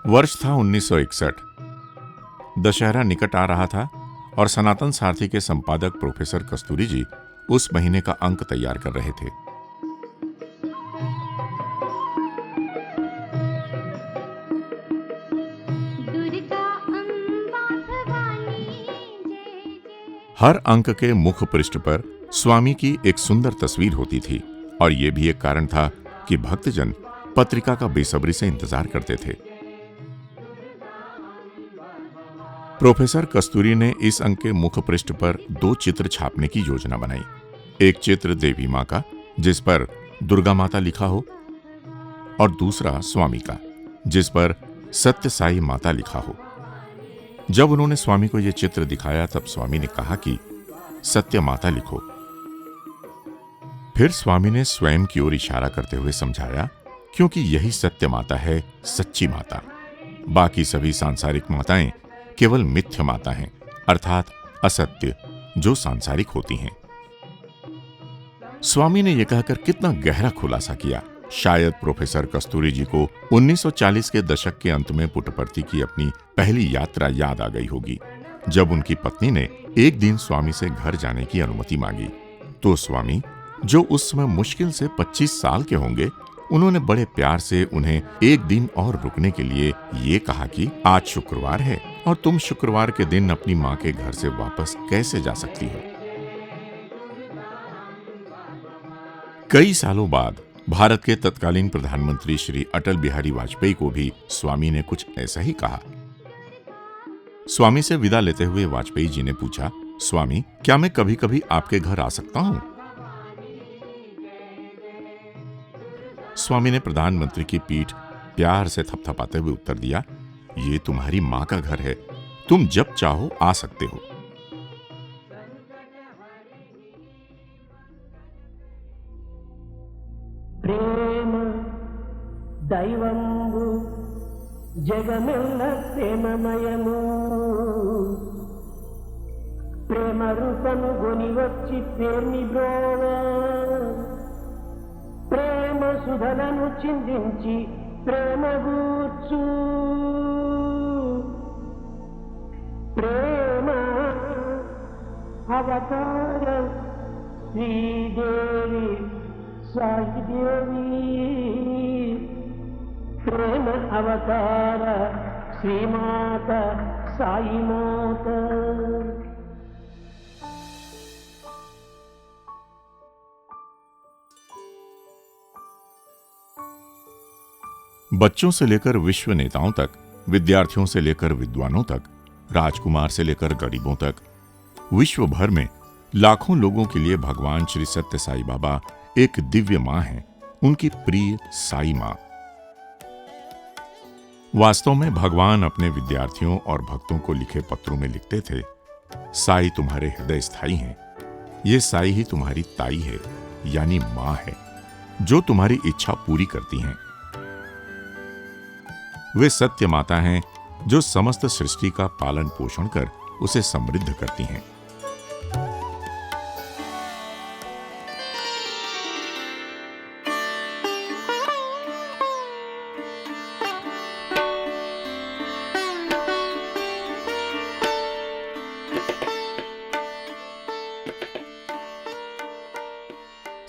वर्ष था 1961। दशहरा निकट आ रहा था और सनातन सारथी के संपादक प्रोफेसर कस्तूरी जी उस महीने का अंक तैयार कर रहे थे। हर अंक के मुख पृष्ठ पर स्वामी की एक सुंदर तस्वीर होती थी और यह भी एक कारण था कि भक्तजन पत्रिका का बेसब्री से इंतजार करते थे। प्रोफेसर कस्तूरी ने इस अंक के मुख पृष्ठ पर 2 चित्र छापने की योजना बनाई। एक चित्र देवी मां का जिस पर दुर्गा माता लिखा हो और दूसरा स्वामी का जिस पर सत्य साई माता लिखा हो। जब उन्होंने स्वामी को यह चित्र दिखाया तब स्वामी ने कहा कि सत्य माता लिखो। फिर स्वामी ने स्वयं की ओर इशारा करते हुए समझाया, क्योंकि यही सत्य माता है, सच्ची माता। बाकी सभी सांसारिक माताएं केवल मिथ्य माता हैं, अर्थात असत्य, जो सांसारिक होती हैं। स्वामी ने यह कहकर कितना गहरा खुलासा किया। शायद प्रोफेसर कस्तूरी जी को 1940 के दशक के अंत में पुट्टपर्ती की अपनी पहली यात्रा याद आ गई होगी, जब उनकी पत्नी ने एक दिन स्वामी से घर जाने की अनुमति मांगी। तो स्वामी, जो उस समय मुश्किल से 25 साल के होंगे, उन्होंने बड़े प्यार से उन्हें एक दिन और रुकने के लिए ये कहा कि आज शुक्रवार है और तुम शुक्रवार के दिन अपनी मां के घर से वापस कैसे जा सकती हो। कई सालों बाद भारत के तत्कालीन प्रधानमंत्री श्री अटल बिहारी वाजपेयी को भी स्वामी ने कुछ ऐसा ही कहा। स्वामी से विदा लेते हुए वाजपेयी जी ने पूछा, स्वामी, क्या मैं कभी कभी आपके घर आ सकता हूं? स्वामी ने प्रधानमंत्री की पीठ प्यार से थपथपाते हुए उत्तर दिया, ये तुम्हारी मां का घर है, तुम जब चाहो आ सकते हो। प्रेम दैवंबु जगमेल्ल प्रेममयमु प्रेम रूपनु गोनि వచ్చి పేర్ని బ్రోవ ప్రేమ సుధలను చిందించి ప్రేమ గూర్చు ప్రేమ అవతార శ్రీదేవి साई देवी प्रेम अवतार श्री माता साई माता। बच्चों से लेकर विश्व नेताओं तक, विद्यार्थियों से लेकर विद्वानों तक, राजकुमार से लेकर गरीबों तक, विश्व भर में लाखों लोगों के लिए भगवान श्री सत्य साई बाबा एक दिव्य मां है, उनकी प्रिय साई मां। वास्तव में भगवान अपने विद्यार्थियों और भक्तों को लिखे पत्रों में लिखते थे, साई तुम्हारे हृदय स्थायी हैं। ये साई ही तुम्हारी ताई है, यानी मां है, जो तुम्हारी इच्छा पूरी करती हैं। वे सत्य माता हैं, जो समस्त सृष्टि का पालन पोषण कर उसे समृद्ध करती हैं।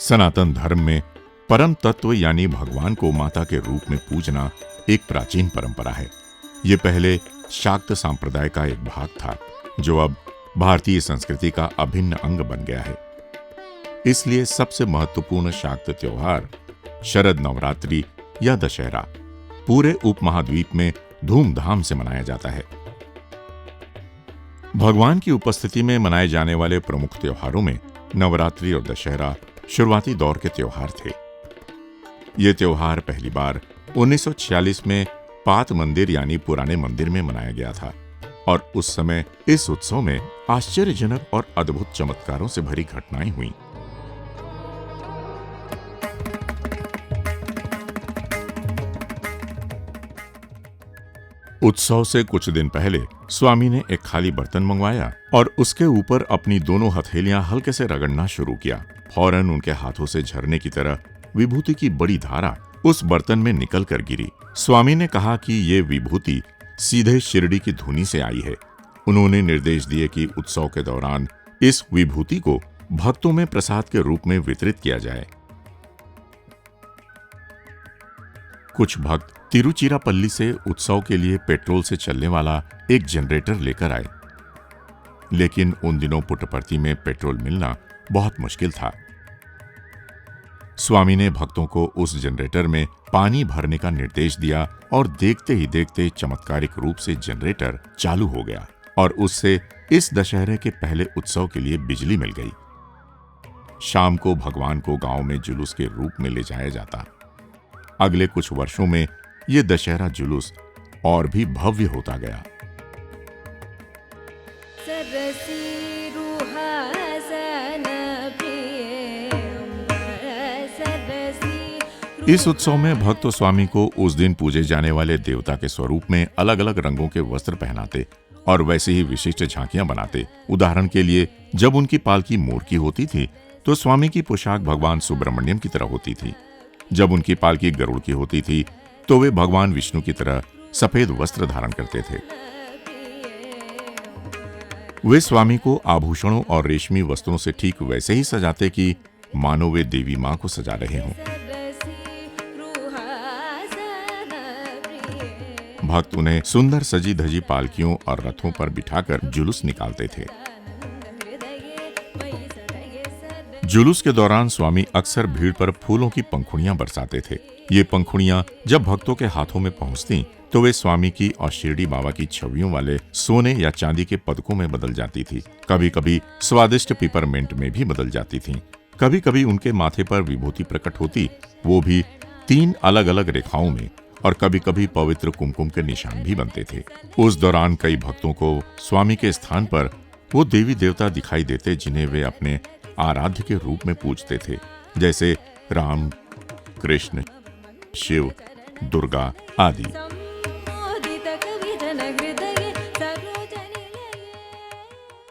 सनातन धर्म में परम तत्व यानी भगवान को माता के रूप में पूजना एक प्राचीन परंपरा है। ये पहले शाक्त संप्रदाय का एक भाग था, जो अब भारतीय संस्कृति का अभिन्न अंग बन गया है। इसलिए सबसे महत्वपूर्ण शाक्त त्योहार शरद नवरात्रि या दशहरा पूरे उपमहाद्वीप में धूमधाम से मनाया जाता है। भगवान की उपस्थिति में मनाए जाने वाले प्रमुख त्योहारों में नवरात्रि और दशहरा शुरुआती दौर के त्योहार थे। ये त्योहार पहली बार 1946 में पात मंदिर यानी पुराने मंदिर में मनाया गया था और उस समय इस उत्सव में आश्चर्यजनक और अद्भुत चमत्कारों से भरी घटनाएं हुईं। उत्सव से कुछ दिन पहले स्वामी ने एक खाली बर्तन मंगवाया और उसके ऊपर अपनी दोनों हथेलियां हल्के से रगड़ना शुरू किया। फौरन उनके हाथों से झरने की तरह विभूति की बड़ी धारा उस बर्तन में निकल कर गिरी। स्वामी ने कहा कि ये विभूति सीधे शिरडी की धुनी से आई है। उन्होंने निर्देश दिए कि उत्सव के दौरान इस विभूति को भक्तों में प्रसाद के रूप में वितरित किया जाए। कुछ भक्त तिरुचिरापल्ली से उत्सव के लिए पेट्रोल से चलने वाला एक जनरेटर लेकर आए, लेकिन उन दिनों पुट्टपर्थी में पेट्रोल मिलना बहुत मुश्किल था। स्वामी ने भक्तों को उस जनरेटर में पानी भरने का निर्देश दिया और देखते ही देखते चमत्कारिक रूप से जनरेटर चालू हो गया और उससे इस दशहरे के पहले उत्सव के लिए बिजली मिल गई। शाम को भगवान को गांव में जुलूस के रूप में ले जाया जाता। अगले कुछ वर्षों में यह दशहरा जुलूस और भी भव्य होता गया। इस उत्सव में भक्त स्वामी को उस दिन पूजे जाने वाले देवता के स्वरूप में अलग अलग रंगों के वस्त्र पहनाते और वैसे ही विशिष्ट झांकियां बनाते। उदाहरण के लिए, जब उनकी पालकी मोर की होती थी तो स्वामी की पोशाक भगवान सुब्रमण्यम की तरह होती थी। जब उनकी पालकी गरुड़ की होती थी तो वे भगवान विष्णु की तरह सफेद वस्त्र धारण करते थे। वे स्वामी को आभूषणों और रेशमी वस्त्रों से ठीक वैसे ही सजाते कि मानो वे देवी मां को सजा रहे हों। भक्त उन्हें सुंदर सजी धजी पालकियों और रथों पर बिठाकर जुलूस निकालते थे। जुलूस के दौरान स्वामी अक्सर भीड़ पर फूलों की पंखुड़ियां बरसाते थे। ये पंखुड़ियां जब भक्तों के हाथों में पहुंचती तो वे स्वामी की और शिरडी बाबा की छवियों वाले सोने या चांदी के पदकों में बदल जाती थी। कभी कभी स्वादिष्ट पिपरमेंट में भी बदल जाती थीं। कभी कभी उनके माथे पर विभूति प्रकट होती, वो भी 3 अलग अलग रेखाओं में, और कभी कभी पवित्र कुमकुम के निशान भी बनते थे। उस दौरान कई भक्तों को स्वामी के स्थान पर वो देवी देवता दिखाई देते जिन्हें वे अपने आराध्य के रूप में पूजते थे, जैसे राम, कृष्ण, शिव, दुर्गा आदि।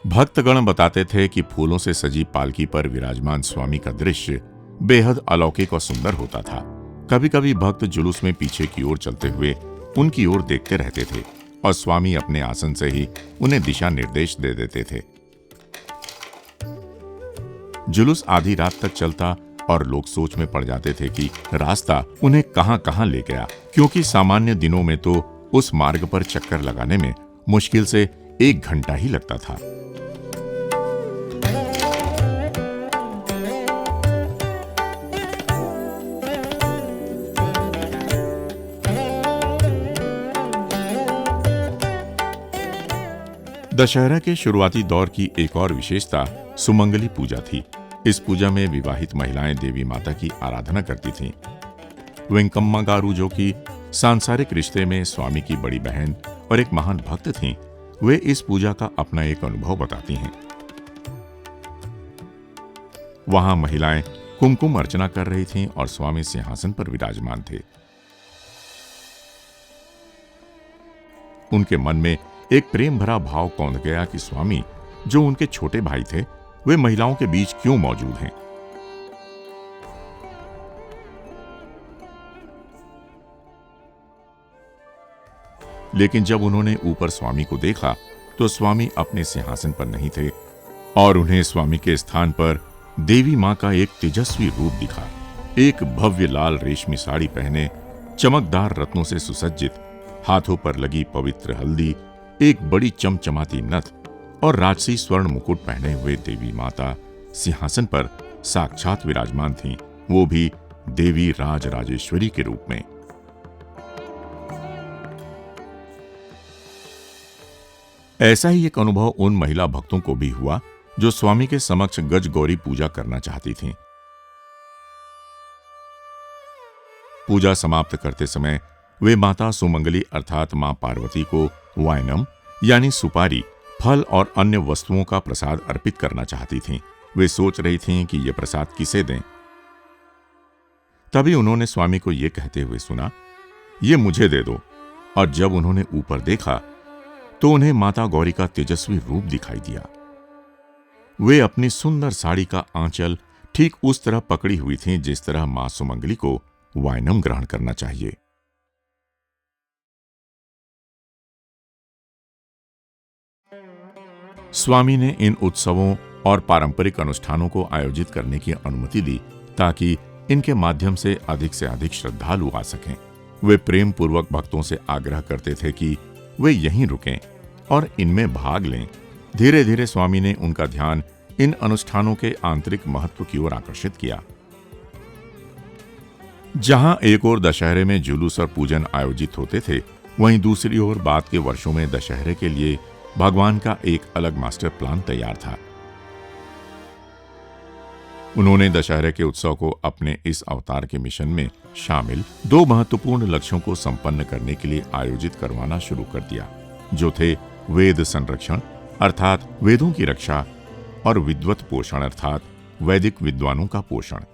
भक्तगण बताते थे कि फूलों से सजी पालकी पर विराजमान स्वामी का दृश्य बेहद अलौकिक और सुंदर होता था। कभी कभी भक्त जुलूस में पीछे की ओर चलते हुए उनकी ओर देखते रहते थे और स्वामी अपने आसन से ही उन्हें दिशा निर्देश दे देते थे। जुलूस आधी रात तक चलता और लोग सोच में पड़ जाते थे कि रास्ता उन्हें कहां कहां ले गया, क्योंकि सामान्य दिनों में तो उस मार्ग पर चक्कर लगाने में मुश्किल से 1 घंटा ही लगता था। दशहरा के शुरुआती दौर की एक और विशेषता सुमंगली पूजा थी। इस पूजा में विवाहित महिलाएं देवी माता की आराधना करती थीं। वेंकम्मा गारू, जो कि सांसारिक रिश्ते में स्वामी की बड़ी बहन और एक महान भक्त थीं, वे इस पूजा का अपना एक अनुभव बताती हैं। वहां महिलाएं कुमकुम अर्चना कर रही थीं और स्वामी सिंहासन पर विराजमान थे। उनके मन में एक प्रेम भरा भाव कौंध गया कि स्वामी, जो उनके छोटे भाई थे, वे महिलाओं के बीच क्यों मौजूद हैं। लेकिन जब उन्होंने ऊपर स्वामी को देखा तो स्वामी अपने सिंहासन पर नहीं थे और उन्हें स्वामी के स्थान पर देवी मां का एक तेजस्वी रूप दिखा। एक भव्य लाल रेशमी साड़ी पहने, चमकदार रत्नों से सुसज्जित, हाथों पर लगी पवित्र हल्दी, एक बड़ी चमचमाती नथ और राजसी स्वर्ण मुकुट पहने हुए देवी माता सिंहासन पर साक्षात विराजमान थीं, वो भी देवी राज राजेश्वरी के रूप में। ऐसा ही एक अनुभव उन महिला भक्तों को भी हुआ जो स्वामी के समक्ष गज गौरी पूजा करना चाहती थीं। पूजा समाप्त करते समय वे माता सुमंगली अर्थात मां पार्वती को वायनम यानी सुपारी, फल और अन्य वस्तुओं का प्रसाद अर्पित करना चाहती थीं। वे सोच रही थीं कि यह प्रसाद किसे दें। तभी उन्होंने स्वामी को यह कहते हुए सुना, "ये मुझे दे दो।" और जब उन्होंने ऊपर देखा तो उन्हें माता गौरी का तेजस्वी रूप दिखाई दिया। वे अपनी सुंदर साड़ी का आंचल ठीक उस तरह पकड़ी हुई थीं जिस तरह मां सुमंगली को वाइनम ग्रहण करना चाहिए। स्वामी ने इन उत्सवों और पारंपरिक अनुष्ठानों को आयोजित करने की अनुमति दी ताकि इनके माध्यम से अधिक श्रद्धालु आ सकें। वे प्रेम पूर्वक भक्तों से आग्रह करते थे कि वे यहीं रुकें और इनमें भाग लें। धीरे धीरे स्वामी ने उनका ध्यान इन अनुष्ठानों के आंतरिक महत्व की ओर आकर्षित किया। जहां एक ओर दशहरे में जुलूस और पूजन आयोजित होते थे, वहीं दूसरी ओर बाद के वर्षों में दशहरे के लिए भगवान का एक अलग मास्टर प्लान तैयार था। उन्होंने दशहरे के उत्सव को अपने इस अवतार के मिशन में शामिल 2 महत्वपूर्ण लक्ष्यों को संपन्न करने के लिए आयोजित करवाना शुरू कर दिया, जो थे वेद संरक्षण अर्थात वेदों की रक्षा और विद्वत पोषण अर्थात वैदिक विद्वानों का पोषण।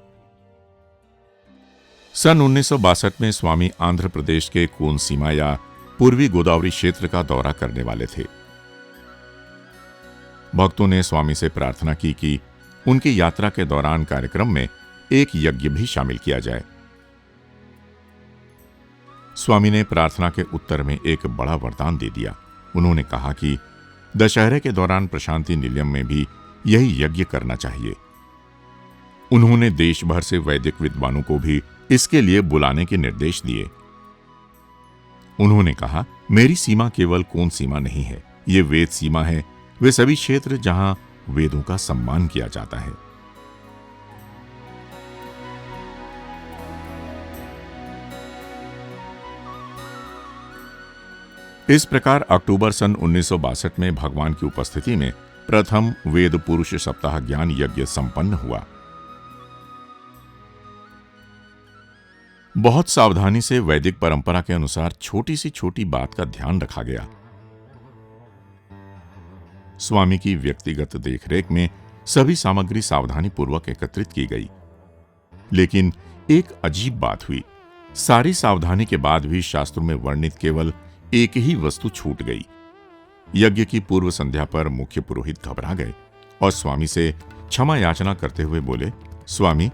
सन 1962 में स्वामी आंध्र प्रदेश के कोनसीमा या पूर्वी गोदावरी क्षेत्र का दौरा करने वाले थे। भक्तों ने स्वामी से प्रार्थना की कि उनकी यात्रा के दौरान कार्यक्रम में एक यज्ञ भी शामिल किया जाए। स्वामी ने प्रार्थना के उत्तर में एक बड़ा वरदान दे दिया। उन्होंने कहा कि दशहरे के दौरान प्रशांति निलयम में भी यही यज्ञ करना चाहिए। उन्होंने देश भर से वैदिक विद्वानों को भी इसके लिए बुलाने के निर्देश दिए। उन्होंने कहा, मेरी सीमा केवल कौन सीमा नहीं है, ये वेद सीमा है, वे सभी क्षेत्र जहां वेदों का सम्मान किया जाता है। इस प्रकार अक्टूबर सन 1962 में भगवान की उपस्थिति में प्रथम वेद पुरुष सप्ताह ज्ञान यज्ञ संपन्न हुआ। बहुत सावधानी से वैदिक परंपरा के अनुसार छोटी सी छोटी बात का ध्यान रखा गया। स्वामी की व्यक्तिगत देखरेख में सभी सामग्री सावधानी पूर्वक एकत्रित की गई, लेकिन एक अजीब बात हुई। सारी सावधानी के बाद भी शास्त्रों में वर्णित केवल एक ही वस्तु छूट गई। यज्ञ की पूर्व संध्या पर मुख्य पुरोहित घबरा गए और स्वामी से क्षमा याचना करते हुए बोले, स्वामी,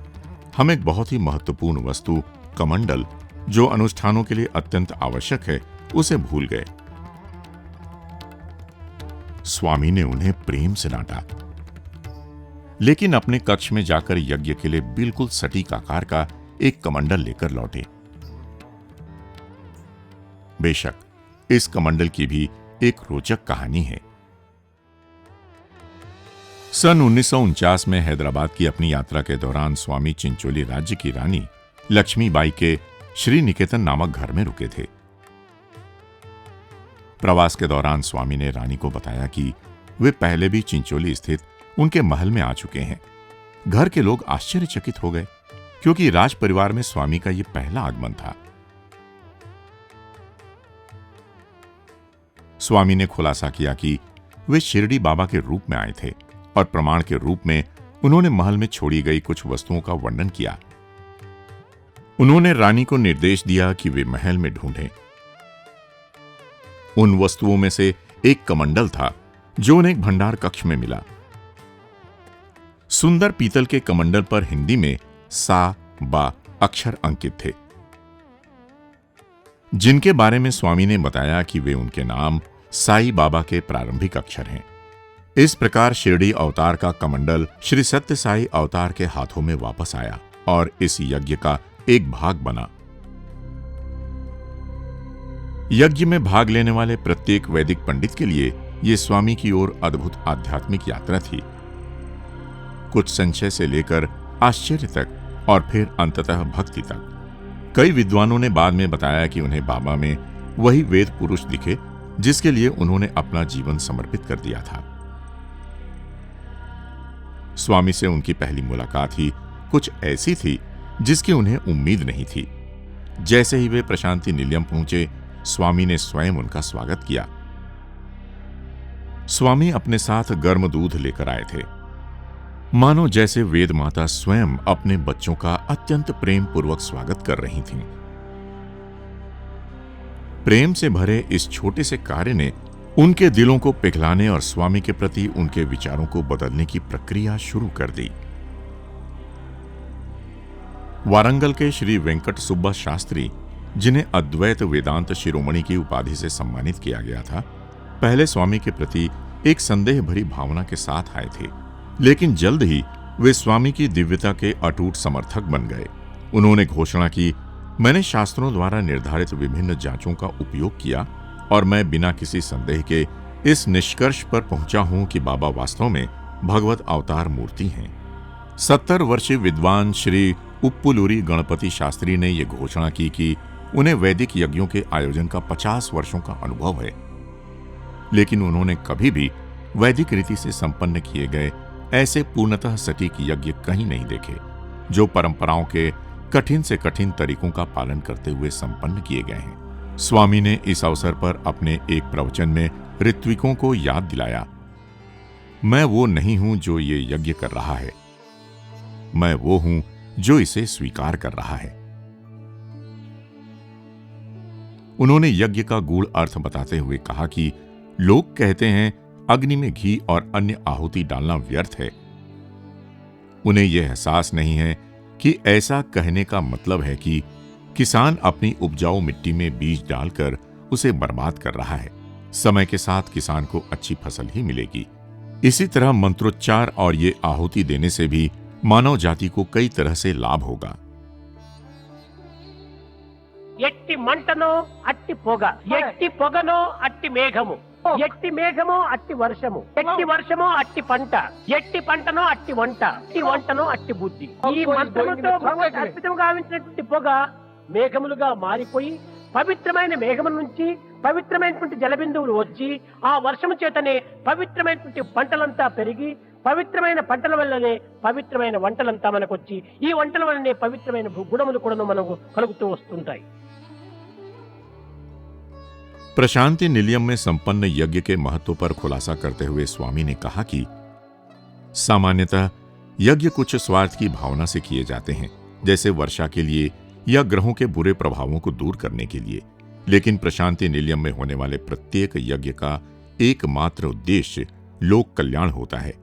हम एक बहुत ही महत्वपूर्ण वस्तु कमंडल, जो अनुष्ठानों के लिए अत्यंत आवश्यक है, उसे भूल गए। स्वामी ने उन्हें प्रेम से डांटा, लेकिन अपने कक्ष में जाकर यज्ञ के लिए बिल्कुल सटीक आकार का एक कमंडल लेकर लौटे। बेशक इस कमंडल की भी एक रोचक कहानी है। सन 1949 में हैदराबाद की अपनी यात्रा के दौरान स्वामी चिंचोली राज्य की रानी लक्ष्मीबाई के श्री निकेतन नामक घर में रुके थे। प्रवास के दौरान स्वामी ने रानी को बताया कि वे पहले भी चिंचोली स्थित उनके महल में आ चुके हैं। घर के लोग आश्चर्यचकित हो गए, क्योंकि राज परिवार में स्वामी का यह पहला आगमन था। स्वामी ने खुलासा किया कि वे शिरडी बाबा के रूप में आए थे और प्रमाण के रूप में उन्होंने महल में छोड़ी गई कुछ वस्तुओं का वर्णन किया। उन्होंने रानी को निर्देश दिया कि वे महल में ढूंढें। उन वस्तुओं में से एक कमंडल था जो उन्हें एक भंडार कक्ष में मिला। सुंदर पीतल के कमंडल पर हिंदी में सा बा अक्षर अंकित थे, जिनके बारे में स्वामी ने बताया कि वे उनके नाम साई बाबा के प्रारंभिक अक्षर हैं। इस प्रकार शिरडी अवतार का कमंडल श्री सत्य साई अवतार के हाथों में वापस आया और इस यज्ञ का एक भाग बना। यज्ञ में भाग लेने वाले प्रत्येक वैदिक पंडित के लिए यह स्वामी की ओर अद्भुत आध्यात्मिक यात्रा थी। कुछ संशय से लेकर आश्चर्य तक और फिर अंततः भक्ति तक। कई विद्वानों ने बाद में बताया कि उन्हें बाबा में वही वेद पुरुष दिखे जिसके लिए उन्होंने अपना जीवन समर्पित कर दिया था। स्वामी से उनकी पहली मुलाकात ही कुछ ऐसी थी जिसकी उन्हें उम्मीद नहीं थी। जैसे ही वे प्रशांति निलयम पहुंचे, स्वामी ने स्वयं उनका स्वागत किया। स्वामी अपने साथ गर्म दूध लेकर आए थे, मानो जैसे वेद माता स्वयं अपने बच्चों का अत्यंत प्रेम पूर्वक स्वागत कर रही थीं। प्रेम से भरे इस छोटे से कार्य ने उनके दिलों को पिघलाने और स्वामी के प्रति उनके विचारों को बदलने की प्रक्रिया शुरू कर दी। वारंगल के श्री वेंकट सुब्बा शास्त्री, जिन्हें अद्वैत वेदांत शिरोमणि की उपाधि से सम्मानित किया गया था, पहले स्वामी के प्रति एक संदेह भरी भावना के साथ आए थे, लेकिन जल्द ही वे स्वामी की दिव्यता के अटूट समर्थक बन गए। उन्होंने घोषणा की, मैंने शास्त्रों द्वारा निर्धारित विभिन्न जांचों का उपयोग किया और मैं बिना किसी संदेह के इस निष्कर्ष पर पहुंचा हूं कि बाबा वास्तव में भगवत अवतार मूर्ति हैं। 70 वर्षीय विद्वान श्री उप्पुलूरी गणपति शास्त्री ने यह घोषणा की कि उन्हें वैदिक यज्ञों के आयोजन का 50 वर्षों का अनुभव है, लेकिन उन्होंने कभी भी वैदिक रीति से संपन्न किए गए ऐसे पूर्णतः सटीक यज्ञ कहीं नहीं देखे, जो परंपराओं के कठिन से कठिन तरीकों का पालन करते हुए संपन्न किए गए हैं। स्वामी ने इस अवसर पर अपने एक प्रवचन में ऋत्विकों को याद दिलाया, मैं वो नहीं हूं जो ये यज्ञ कर रहा है, मैं वो हूं जो इसे स्वीकार कर रहा है। उन्होंने यज्ञ का गूढ़ अर्थ बताते हुए कहा कि लोग कहते हैं अग्नि में घी और अन्य आहुति डालना व्यर्थ है। उन्हें यह एहसास नहीं है कि ऐसा कहने का मतलब है कि किसान अपनी उपजाऊ मिट्टी में बीज डालकर उसे बर्बाद कर रहा है। समय के साथ किसान को अच्छी फसल ही मिलेगी। इसी तरह मंत्रोच्चार और ये आहुति देने से भी मानव जाति को कई तरह से लाभ होगा। ఎట్టి మంటనో అట్టి పొగ, ఎట్టి పొగనో అట్టి మేఘము, ఎట్టి మేఘమో అట్టి వర్షము, ఎట్టి వర్షమో అట్టి పంట, ఎట్టి పంటనో అట్టి వంట, ఎట్టి వంటనో అట్టి బుద్ధి. ఈ మంత్రముతో భగవత్ అద్భుతంగా గావించినటువంటి పొగ మేఘములుగా మారిపోయి పవిత్రమైన మేఘముల నుంచి పవిత్రమైనటువంటి జలబిందువులు వచ్చి ఆ వర్షము చేతనే పవిత్రమైనటువంటి పంటలంతా పెరిగి పవిత్రమైన పంటల వల్లనే పవిత్రమైన వంటలంతా మనకు వచ్చి ఈ వంటల వల్లనే పవిత్రమైన గుణములు కూడా మనకు కలుగుతూ వస్తుంటాయి। प्रशांति निलयम में संपन्न यज्ञ के महत्व पर खुलासा करते हुए स्वामी ने कहा कि सामान्यतः यज्ञ कुछ स्वार्थ की भावना से किए जाते हैं, जैसे वर्षा के लिए या ग्रहों के बुरे प्रभावों को दूर करने के लिए, लेकिन प्रशांति निलयम में होने वाले प्रत्येक यज्ञ का एकमात्र उद्देश्य लोक कल्याण होता है,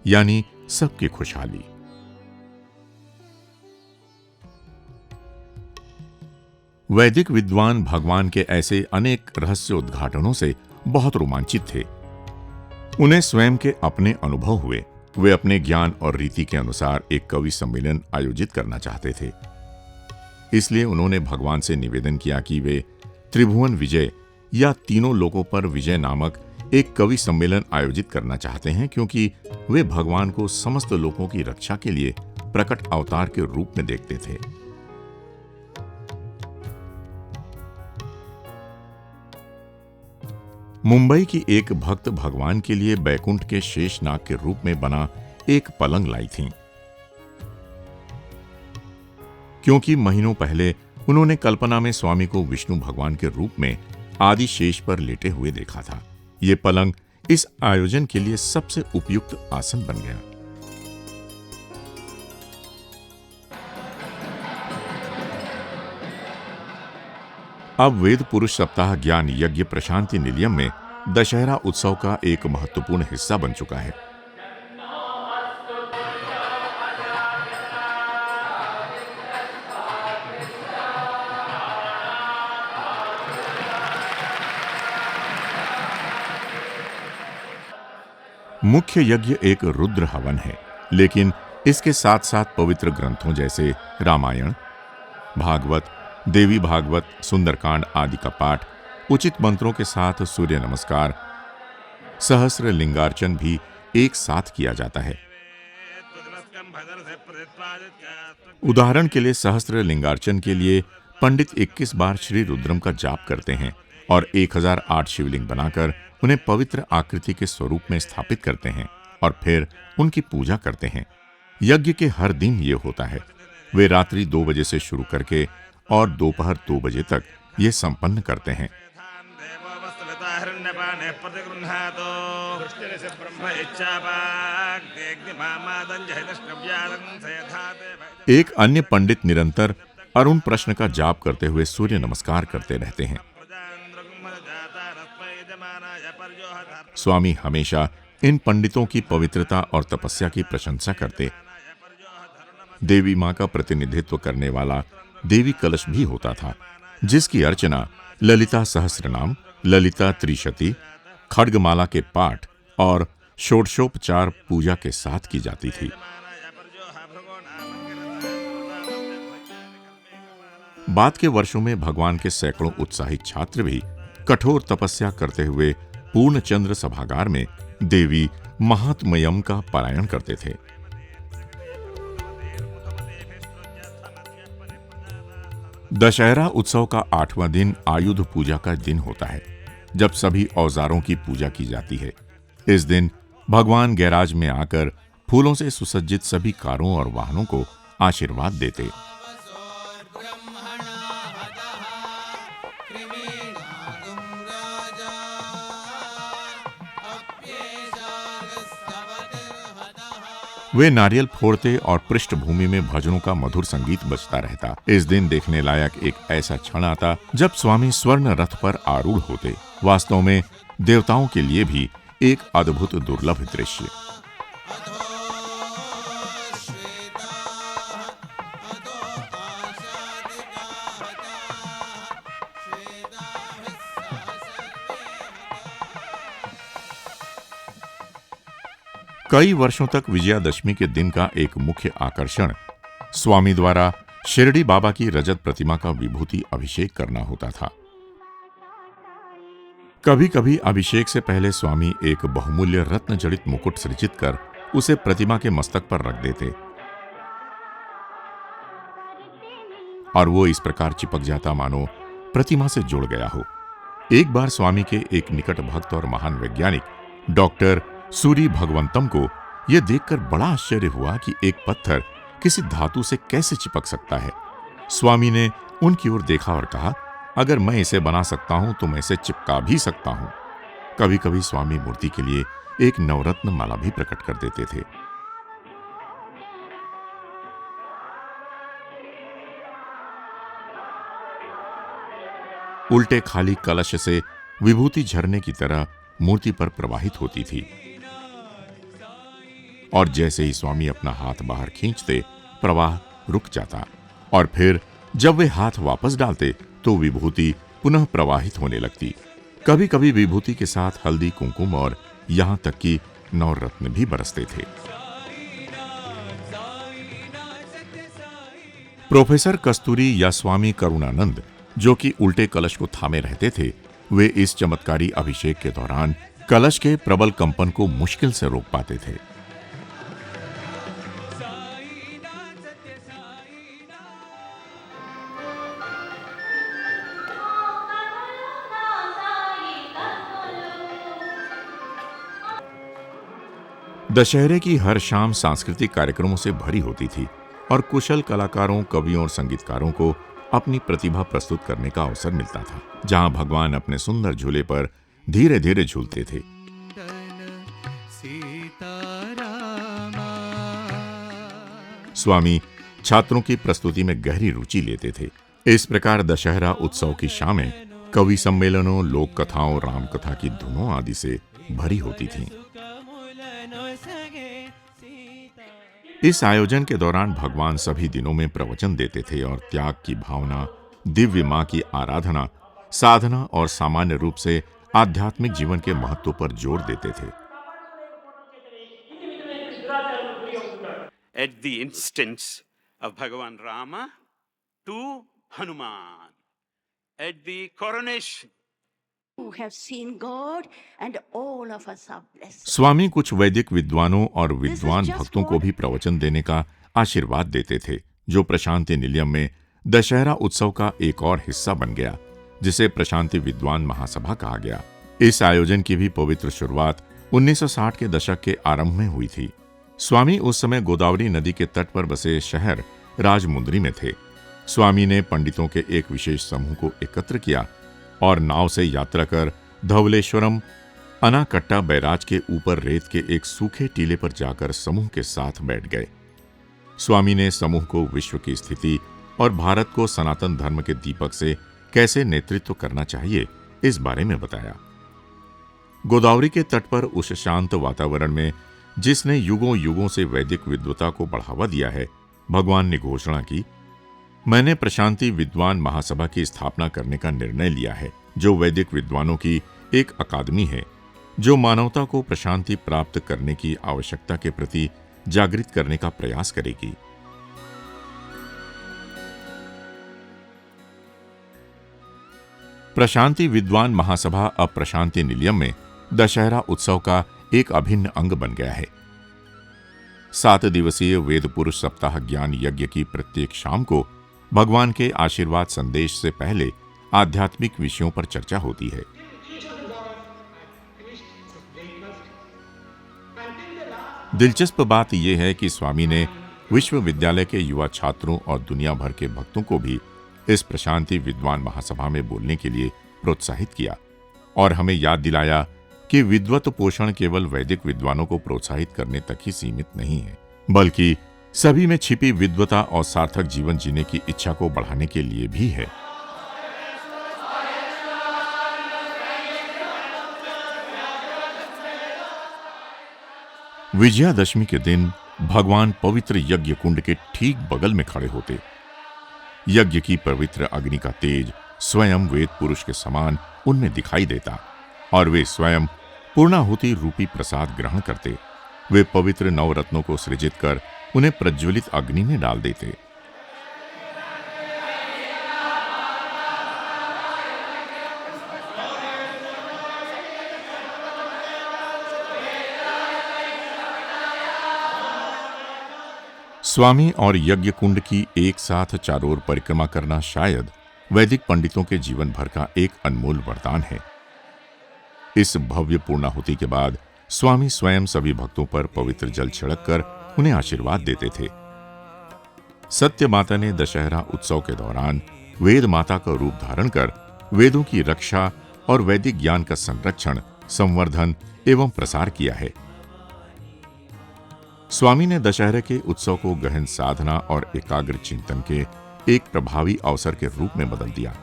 यानी सबकी खुशहाली। वैदिक विद्वान भगवान के ऐसे अनेक रहस्य उद्घाटनों से बहुत रोमांचित थे। उन्हें स्वयं के अपने अनुभव हुए। वे अपने ज्ञान और रीति के अनुसार एक कवि सम्मेलन आयोजित करना चाहते थे। इसलिए उन्होंने भगवान से निवेदन किया कि वे त्रिभुवन विजय या तीनों लोकों पर विजय नामक एक कवि सम्मेलन आयोजित करना चाहते हैं, क्योंकि वे भगवान को समस्त लोकों की रक्षा के लिए प्रकट अवतार के रूप में देखते थे। मुंबई की एक भक्त भगवान के लिए बैकुंठ के शेषनाग के रूप में बना एक पलंग लाई थी, क्योंकि महीनों पहले उन्होंने कल्पना में स्वामी को विष्णु भगवान के रूप में आदि शेष पर लेटे हुए देखा था। ये पलंग इस आयोजन के लिए सबसे उपयुक्त आसन बन गया। अब वेद पुरुष सप्ताह ज्ञान यज्ञ प्रशांति निलयम में दशहरा उत्सव का एक महत्वपूर्ण हिस्सा बन चुका है। मुख्य यज्ञ एक रुद्र हवन है, लेकिन इसके साथ साथ पवित्र ग्रंथों जैसे रामायण, भागवत, देवी भागवत, सुंदरकांड आदि का पाठ, उचित मंत्रों के साथ सूर्य नमस्कार, सहस्र लिंगार्चन भी एक साथ किया जाता है। उदाहरण के लिए सहस्र लिंगार्चन के लिए पंडित 21 बार श्री रुद्रम का जाप करते हैं और 1008 शिवलिंग बनाकर उन्हें पवित्र आकृति के स्वरूप में स्थापित करते हैं और फिर उनकी पूजा करते हैं। यज्ञ के हर दिन ये होता है। वे रात्रि 2 बजे से शुरू करके और दोपहर 2 बजे तक ये संपन्न करते हैं। एक अन्य पंडित निरंतर अरुण प्रश्न का जाप करते हुए सूर्य नमस्कार करते रहते हैं। स्वामी हमेशा इन पंडितों की पवित्रता और तपस्या की प्रशंसा करते देवी मां का प्रतिनिधित्व करने वाला देवी कलश भी होता था, जिसकी अर्चना ललिता सहस्रनाम, ललिता त्रिशती, खड्गमाला के पाठ और षोडशोपचार पूजा के साथ की जाती थी। बाद के वर्षों में भगवान के सैकड़ों उत्साहित छात्र भी कठोर तपस्या करते हुए पूर्णचंद्र सभागार में देवी महात्म्यम का पारायण करते थे। दशहरा उत्सव का 8वां दिन आयुध पूजा का दिन होता है, जब सभी औजारों की पूजा की जाती है। इस दिन भगवान गैराज में आकर फूलों से सुसज्जित सभी कारों और वाहनों को आशीर्वाद देते। वे नारियल फोड़ते और पृष्ठभूमि में भजनों का मधुर संगीत बजता रहता। इस दिन देखने लायक एक ऐसा क्षण आता जब स्वामी स्वर्ण रथ पर आरूढ़ होते। वास्तव में देवताओं के लिए भी एक अद्भुत दुर्लभ दृश्य। कई वर्षों तक विजयादशमी के दिन का एक मुख्य आकर्षण स्वामी द्वारा शिरडी बाबा की रजत प्रतिमा का विभूति अभिषेक करना होता था। कभी कभी अभिषेक से पहले स्वामी एक बहुमूल्य रत्न जड़ित मुकुट सृजित कर उसे प्रतिमा के मस्तक पर रख देते और वो इस प्रकार चिपक जाता मानो प्रतिमा से जुड़ गया हो। एक बार स्वामी के एक निकट भक्त और महान वैज्ञानिक डॉक्टर सूरी भगवंतम को यह देखकर बड़ा आश्चर्य हुआ कि एक पत्थर किसी धातु से कैसे चिपक सकता है। स्वामी ने उनकी ओर देखा और कहा, अगर मैं इसे बना सकता हूं तो मैं इसे चिपका भी सकता हूं। कभी कभी स्वामी मूर्ति के लिए एक नवरत्न माला भी प्रकट कर देते थे। उल्टे खाली कलश से विभूति झरने की तरह मूर्ति पर प्रवाहित होती थी और जैसे ही स्वामी अपना हाथ बाहर खींचते प्रवाह रुक जाता और फिर जब वे हाथ वापस डालते तो विभूति पुनः प्रवाहित होने लगती। कभी कभी विभूति के साथ हल्दी, कुंकुम और यहां तक कि नवरत्न भी बरसते थे। प्रोफेसर कस्तूरी या स्वामी करुणानंद, जो कि उल्टे कलश को थामे रहते थे, वे इस चमत्कारी अभिषेक के दौरान कलश के प्रबल कंपन को मुश्किल से रोक पाते थे। दशहरे की हर शाम सांस्कृतिक कार्यक्रमों से भरी होती थी और कुशल कलाकारों, कवियों और संगीतकारों को अपनी प्रतिभा प्रस्तुत करने का अवसर मिलता था, जहां भगवान अपने सुंदर झूले पर धीरे धीरे झूलते थे। स्वामी छात्रों की प्रस्तुति में गहरी रुचि लेते थे। इस प्रकार दशहरा उत्सव की शामें कवि सम्मेलनों, लोक कथाओं, राम कथा की धुनों आदि से भरी होती थीं। इस आयोजन के दौरान भगवान सभी दिनों में प्रवचन देते थे और त्याग की भावना, दिव्य मां की आराधना, साधना और सामान्य रूप से आध्यात्मिक जीवन के महत्व पर जोर देते थे। At the instance of Bhagavan Rama to Hanuman, at the coronation, who have seen God and all of us are blessed. स्वामी कुछ वैदिक विद्वानों और विद्वान भक्तों को भी प्रवचन देने का आशीर्वाद देते थे, जो प्रशांति निलयम में दशहरा उत्सव का एक और हिस्सा बन गया, जिसे प्रशांति विद्वान महासभा कहा गया। इस आयोजन की भी पवित्र शुरुआत 1960 के दशक के आरंभ में हुई थी। स्वामी उस समय गोदावरी नदी के तट पर बसे शहर राजमुंद्री में थे। स्वामी ने पंडितों के एक विशेष समूह को एकत्र किया और नाव से यात्रा कर धवलेश्वरम अनाकट्टा बैराज के ऊपर रेत के एक सूखे टीले पर जाकर समूह के साथ बैठ गए। स्वामी ने समूह को विश्व की स्थिति और भारत को सनातन धर्म के दीपक से कैसे नेतृत्व करना चाहिए, इस बारे में बताया। गोदावरी के तट पर उस शांत वातावरण में जिसने युगों युगों से वैदिक विद्वता को बढ़ावा दिया है, भगवान ने घोषणा की, मैंने प्रशांति विद्वान महासभा की स्थापना करने का निर्णय लिया है, जो वैदिक विद्वानों की एक अकादमी है, जो मानवता को प्रशांति प्राप्त करने की आवश्यकता के प्रति जागृत करने का प्रयास करेगी। प्रशांति विद्वान महासभा अब प्रशांति निलयम में दशहरा उत्सव का एक अभिन्न अंग बन गया है। 7 दिवसीय वेद पुरुष सप्ताह ज्ञान यज्ञ की प्रत्येक शाम को भगवान के आशीर्वाद संदेश से पहले आध्यात्मिक विषयों पर चर्चा होती है। दिलचस्प बात यह है कि स्वामी ने विश्वविद्यालय के युवा छात्रों और दुनिया भर के भक्तों को भी इस प्रशांति विद्वान महासभा में बोलने के लिए प्रोत्साहित किया और हमें याद दिलाया कि विद्वत पोषण केवल वैदिक विद्वानों को प्रोत्साहित करने तक ही सीमित नहीं है, बल्कि सभी में छिपी विद्वता और सार्थक जीवन जीने की इच्छा को बढ़ाने के लिए भी है। विजयादशमी के दिन भगवान पवित्र यज्ञ कुंड के ठीक बगल में खड़े होते। यज्ञ की पवित्र अग्नि का तेज स्वयं वेद पुरुष के समान उनमें दिखाई देता और वे स्वयं पूर्णाहुति रूपी प्रसाद ग्रहण करते। वे पवित्र नवरत्नों को सृजित कर उन्हें प्रज्वलित अग्नि में डाल देते। स्वामी और यज्ञ कुंड की एक साथ चारों ओर परिक्रमा करना शायद वैदिक पंडितों के जीवन भर का एक अनमोल वरदान है। इस भव्य पूर्णाहुति के बाद स्वामी स्वयं सभी भक्तों पर पवित्र जल छिड़क कर उन्हें आशीर्वाद देते थे। सत्य माता ने दशहरा उत्सव के दौरान वेद माता का रूप धारण कर वेदों की रक्षा और वैदिक ज्ञान का संरक्षण, संवर्धन एवं प्रसार किया है। स्वामी ने दशहरे के उत्सव को गहन साधना और एकाग्र चिंतन के एक प्रभावी अवसर के रूप में बदल दिया।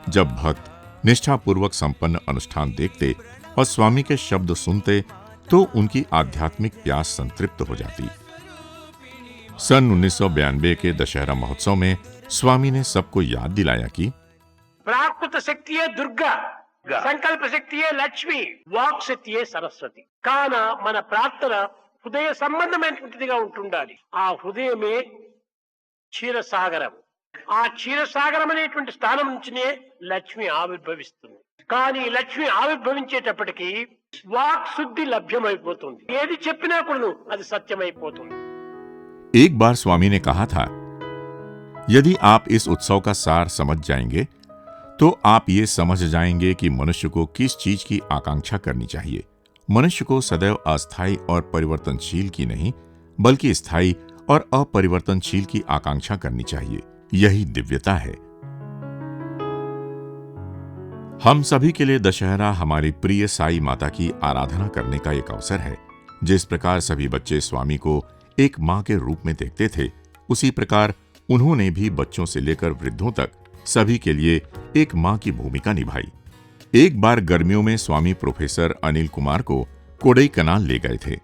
जब भक्त निष्ठापूर्वक संपन्न अनुष्ठान देखते और स्वामी के शब्द सुनते तो उनकी आध्यात्मिक प्यास संतृप्त हो जाती। सन 1992 के दशहरा महोत्सव में स्वामी ने सबको याद दिलाया कि प्राकृत शक्ति है दुर्गा, संकल्प शक्ति है లక్ష్మి, వాక్ శక్తి సరస్వతి. కాన మన ప్రార్థన హృదయ సంబంధమైనటువంటిదిగా ఉంటుండాలి. ఆ హృదయమే క్షీరసాగరం. ఆ క్షీరసాగరం అనేటువంటి స్థానం నుంచినే లక్ష్మి ఆవిర్భవిస్తుంది. కానీ లక్ష్మి ఆవిర్భవించేటప్పటికి వాక్ శుద్ధి లభ్యమైపోతుంది. ఏది చెప్పినా కూడా అది సత్యమైపోతుంది. एक बार स्वामी ने कहा था, यदि आप इस उत्सव का सार समझ जाएंगे तो आप ये समझ जाएंगे कि मनुष्य को किस चीज की आकांक्षा करनी चाहिए। मनुष्य को सदैव अस्थायी और परिवर्तनशील की नहीं, बल्कि स्थायी और अपरिवर्तनशील की आकांक्षा करनी चाहिए। यही दिव्यता है। हम सभी के लिए दशहरा हमारी प्रिय साई माता की आराधना करने का एक अवसर है। जिस प्रकार सभी बच्चे स्वामी को एक मां के रूप में देखते थे, उसी प्रकार उन्होंने भी बच्चों से लेकर वृद्धों तक सभी के लिए एक मां की भूमिका निभाई। एक बार गर्मियों में स्वामी प्रोफेसर अनिल कुमार को कोडईकनाल ले गए थे।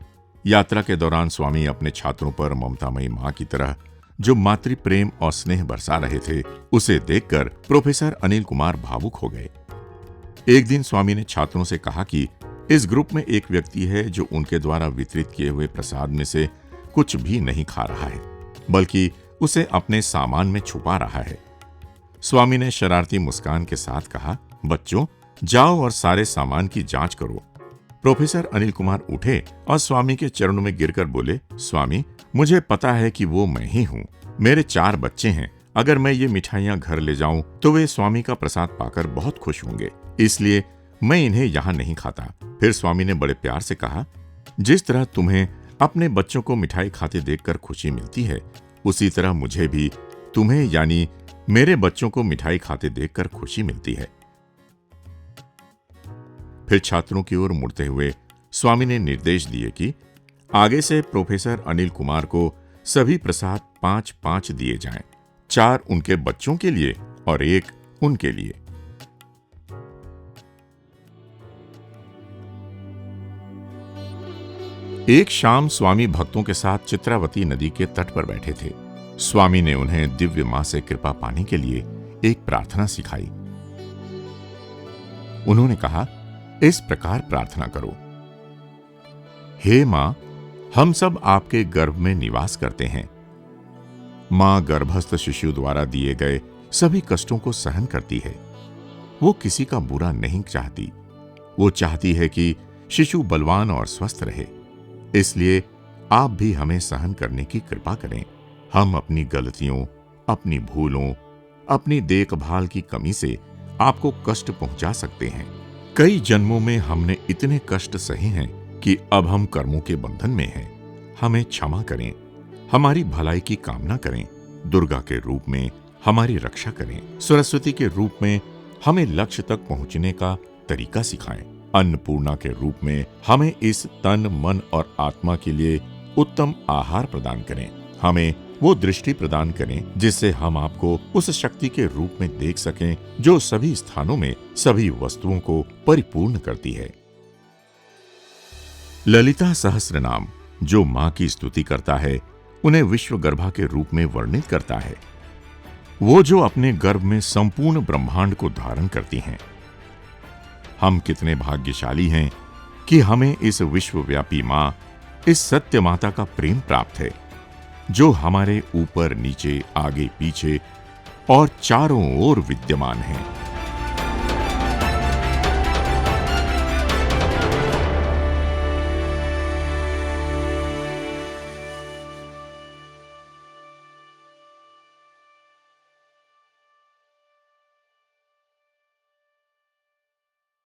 यात्रा के दौरान स्वामी अपने छात्रों पर ममतामयी मां की तरह जो मातृ प्रेम और स्नेह बरसा रहे थे, उसे देखकर प्रोफेसर अनिल कुमार भावुक हो गए। एक दिन स्वामी ने छात्रों से कहा कि इस ग्रुप में एक व्यक्ति है जो उनके द्वारा वितरित किए हुए प्रसाद में से कुछ भी नहीं खा रहा है, बल्कि उसे अपने सामान में छुपा रहा है। स्वामी ने शरारती मुस्कान के साथ कहा, बच्चों जाओ और सारे सामान की जांच करो। प्रोफेसर अनिल कुमार उठे और स्वामी के चरणों में गिरकर बोले, स्वामी मुझे पता है कि वो मैं ही हूँ। मेरे 4 बच्चे हैं। अगर मैं ये मिठाइयाँ घर ले जाऊं तो वे स्वामी का प्रसाद पाकर बहुत खुश होंगे, इसलिए मैं इन्हें यहाँ नहीं खाता। फिर स्वामी ने बड़े प्यार से कहा, जिस तरह तुम्हें अपने बच्चों को मिठाई खाते देखकर खुशी मिलती है, उसी तरह मुझे भी तुम्हें यानी मेरे बच्चों को मिठाई खाते देखकर खुशी मिलती है। फिर छात्रों की ओर मुड़ते हुए स्वामी ने निर्देश दिए कि आगे से प्रोफेसर अनिल कुमार को सभी प्रसाद 5-5 दिए जाएं, 4 उनके बच्चों के लिए और 1 उनके लिए। एक शाम स्वामी भक्तों के साथ चित्रावती नदी के तट पर बैठे थे। स्वामी ने उन्हें दिव्य मां से कृपा पाने के लिए एक प्रार्थना सिखाई। उन्होंने कहा, इस प्रकार प्रार्थना करो, हे मां, हम सब आपके गर्भ में निवास करते हैं। मां गर्भस्थ शिशु द्वारा दिए गए सभी कष्टों को सहन करती है। वो किसी का बुरा नहीं चाहती। वो चाहती है कि शिशु बलवान और स्वस्थ रहे। इसलिए आप भी हमें सहन करने की कृपा करें। हम अपनी गलतियों, अपनी भूलों, अपनी देखभाल की कमी से आपको कष्ट पहुंचा सकते हैं। कई जन्मों में हमने इतने कष्ट सहे हैं कि अब हम कर्मों के बंधन में हैं। हमें क्षमा करें, हमारी भलाई की कामना करें। दुर्गा के रूप में हमारी रक्षा करें। सरस्वती के रूप में हमें लक्ष्य तक पहुंचने का तरीका सिखाएं। अन्नपूर्णा के रूप में हमें इस तन, मन और आत्मा के लिए उत्तम आहार प्रदान करें। हमें वो दृष्टि प्रदान करें जिससे हम आपको उस शक्ति के रूप में देख सकें जो सभी स्थानों में सभी वस्तुओं को परिपूर्ण करती है। ललिता सहस्रनाम जो मां की स्तुति करता है, उन्हें विश्वगर्भा के रूप में वर्णित करता है। वो जो अपने गर्भ में संपूर्ण ब्रह्मांड को धारण करती हैं। हम कितने भाग्यशाली हैं कि हमें इस विश्वव्यापी मां, इस सत्य माता का प्रेम प्राप्त है, जो हमारे ऊपर, नीचे, आगे, पीछे और चारों ओर विद्यमान है।